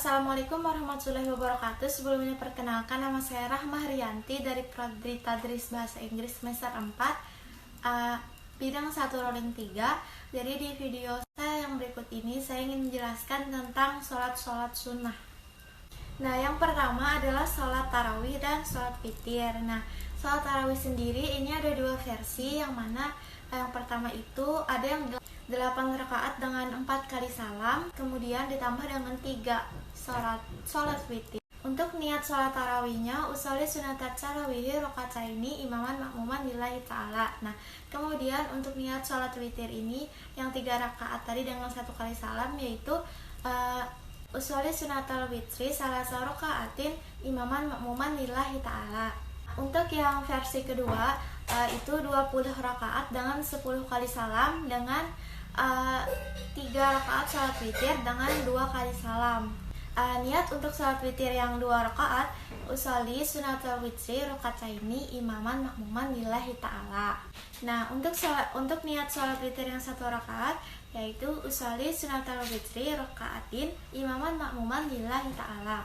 Assalamualaikum warahmatullahi wabarakatuh. Sebelumnya perkenalkan, nama saya Rahmah Rianti dari Prodi Tadris Bahasa Inggris semester 4 bidang 1 rolling 3. Jadi di video saya yang berikut ini saya ingin menjelaskan tentang sholat sunnah. Nah, yang pertama adalah sholat tarawih dan sholat witir. Nah, sholat tarawih sendiri ini ada dua versi, yang mana yang pertama itu ada yang 8 rakaat dengan 4 kali salam, kemudian ditambah dengan 3 sholat witir. Untuk niat sholat tarawihnya, usolli sunatat tarawihi rokataini imaman makmuman lillahi ta'ala. Nah, kemudian untuk niat sholat witir ini yang 3 rakaat tadi dengan 1 kali salam, yaitu usolli sunatal witri salasa rokaatin imaman makmuman lillahi ta'ala. Untuk yang versi kedua itu 20 rakaat dengan 10 kali salam dengan 3 rakaat sholat witir dengan 2 kali salam. Niat untuk sholat witir yang 2 rakaat, usolli sunatal witri rokataini imaman makmuman lillahi ta'ala. Nah, untuk niat sholat witir yang 1 rakaat, yaitu usolli sunatal witri rokaatin imaman makmuman lillahi ta'ala.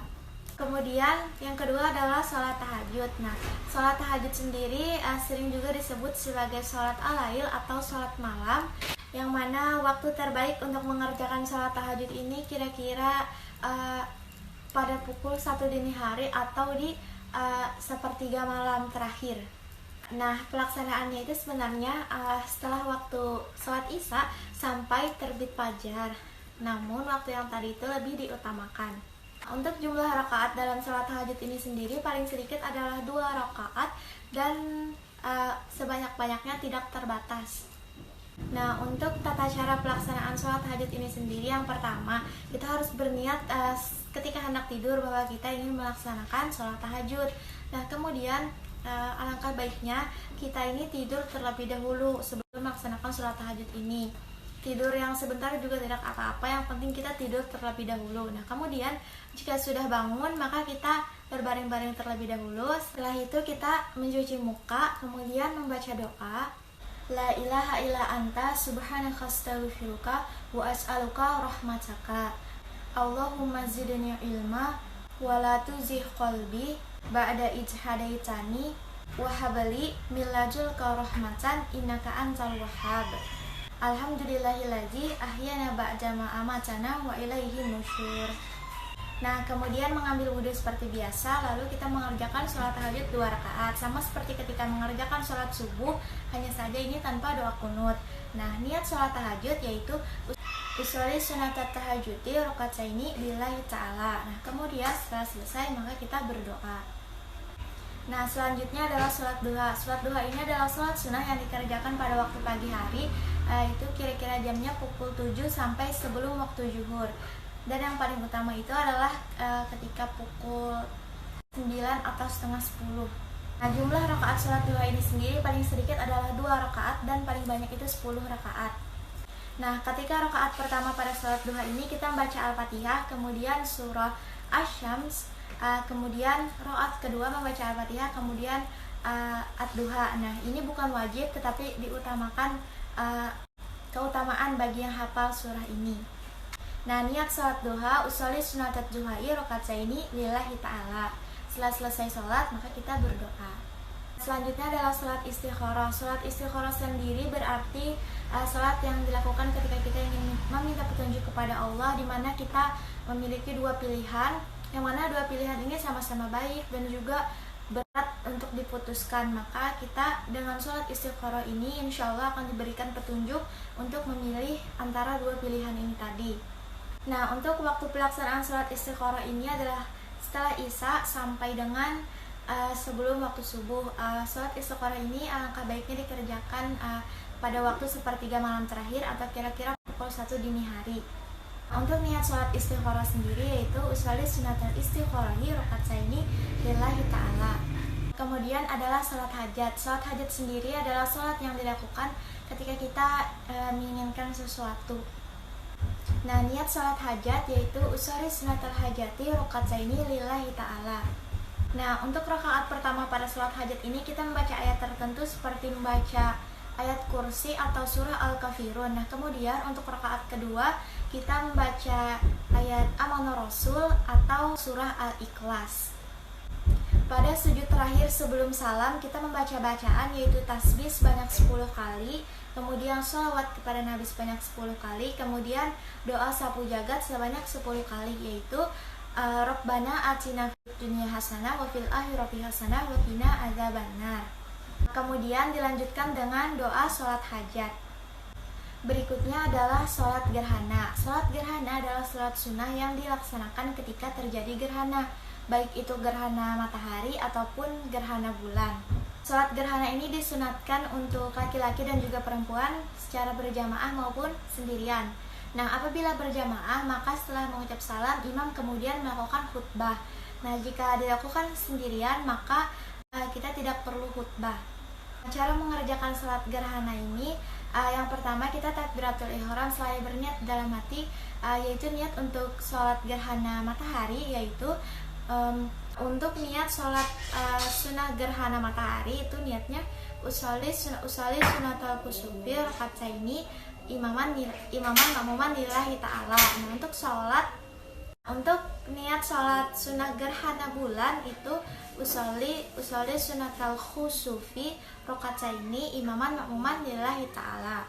Kemudian yang kedua adalah sholat tahajud. Nah, sholat tahajud sendiri sering juga disebut sebagai sholat alail atau sholat malam, yang mana waktu terbaik untuk mengerjakan sholat tahajud ini kira-kira pada pukul 1 dini hari atau di sepertiga malam terakhir. Nah, pelaksanaannya itu sebenarnya setelah waktu sholat isya sampai terbit fajar. Namun waktu yang tadi itu lebih diutamakan. Untuk jumlah rakaat dalam sholat tahajud ini sendiri paling sedikit adalah 2 rakaat dan sebanyak-banyaknya tidak terbatas. Nah, untuk tata cara pelaksanaan sholat tahajud ini sendiri, yang pertama kita harus berniat ketika hendak tidur bahwa kita ingin melaksanakan sholat tahajud. Nah, kemudian alangkah baiknya kita ini tidur terlebih dahulu sebelum melaksanakan sholat tahajud ini. Tidur yang sebentar juga tidak apa-apa, yang penting kita tidur terlebih dahulu. Nah, kemudian jika sudah bangun, maka kita berbaring-baring terlebih dahulu. Setelah itu kita mencuci muka, kemudian membaca doa, La ilaha illa anta subhanaka astaghfiruka wa as'aluka rahmataka. Allahumma zidni ilma wa la tuzigh qalbi ba'da idh hadaitani wa habli min ladunka rahmatan innaka antal wahhab. Alhamdulillahilladzi ahyana ba'da ma amatana wa ilaihi nusyur. Nah, kemudian mengambil wudhu seperti biasa, lalu kita mengerjakan sholat tahajud 2 rakaat, sama seperti ketika mengerjakan sholat subuh, hanya saja ini tanpa doa kunut. Nah, niat sholat tahajud yaitu usolli sunatat tahajudi rokataini lillahi ta'ala. Nah, kemudian setelah selesai maka kita berdoa. Nah, selanjutnya adalah sholat duha. Sholat duha ini adalah sholat sunnah yang dikerjakan pada waktu pagi hari, itu kira-kira jamnya pukul 7 sampai sebelum waktu zuhur. Dan yang paling utama itu adalah ketika pukul 9 atau setengah 10. Nah, jumlah rakaat sholat duha ini sendiri paling sedikit adalah 2 rakaat dan paling banyak itu 10 rakaat. Nah, ketika rakaat pertama pada sholat duha ini kita membaca Al-Fatihah, kemudian surah Asy-Syams, kemudian rakaat kedua membaca Al-Fatihah, kemudian Ad-Duha. Nah, ini bukan wajib tetapi diutamakan keutamaan bagi yang hafal surah ini. Nah, niat sholat duha, usolli sunatat duhai rokataini lillahi ta'ala. Setelah selesai sholat, maka kita berdoa. Selanjutnya adalah sholat istikharah. Sholat istikharah sendiri berarti sholat yang dilakukan ketika kita ingin meminta petunjuk kepada Allah, di mana kita memiliki 2 pilihan, yang mana 2 pilihan ini sama-sama baik dan juga berat untuk diputuskan. Maka kita dengan sholat istikharah ini insya Allah akan diberikan petunjuk untuk memilih antara 2 pilihan ini tadi. Nah, untuk waktu pelaksanaan sholat istikharah ini adalah setelah isya sampai dengan sebelum waktu subuh. Sholat istikharah ini alangkah baiknya dikerjakan pada waktu sepertiga malam terakhir atau kira-kira pukul 1 dini hari. Untuk niat sholat istikharah sendiri yaitu usolli sunatal istikharahi rokataini lillahi ta'ala. Kemudian adalah sholat hajat. Sholat hajat sendiri adalah sholat yang dilakukan ketika kita menginginkan sesuatu. Nah, niat sholat hajat yaitu usolli sunatal hajati rokataini lillahi ta'ala. Nah, untuk rakaat pertama pada sholat hajat ini kita membaca ayat tertentu seperti membaca ayat kursi atau surah Al-Kafirun. Nah, kemudian untuk rakaat kedua kita membaca ayat Amanur Rasul atau surah Al-Ikhlas. Pada sujud terakhir sebelum salam kita membaca bacaan yaitu tasbih sebanyak 10 kali, kemudian sholawat kepada Nabi sebanyak 10 kali, kemudian doa sapu jagat sebanyak 10 kali yaitu Rabbana atina fid dunya hasanah wa fil akhirati hasanah wa qina adzabannar. Kemudian dilanjutkan dengan doa sholat hajat. Berikutnya adalah sholat gerhana. Sholat gerhana adalah sholat sunnah yang dilaksanakan ketika terjadi gerhana, baik itu gerhana matahari ataupun gerhana bulan. Sholat gerhana ini disunatkan untuk laki-laki dan juga perempuan secara berjamaah maupun sendirian. Nah, apabila berjamaah, maka setelah mengucap salam, imam kemudian melakukan khutbah. Nah, jika dilakukan sendirian, maka kita tidak perlu khutbah. Cara mengerjakan sholat gerhana ini, yang pertama kita takbiratul ihram selain berniat dalam hati, yaitu niat untuk sholat gerhana matahari, yaitu untuk niat sholat sunnah gerhana matahari itu niatnya usali sunatul kusufi rakatsaini imaman makmuman lillahi ta'ala. Nah, untuk niat sholat sunnah gerhana bulan itu usali sunatul kusufi rakatsaini imaman makmuman lillahi ta'ala.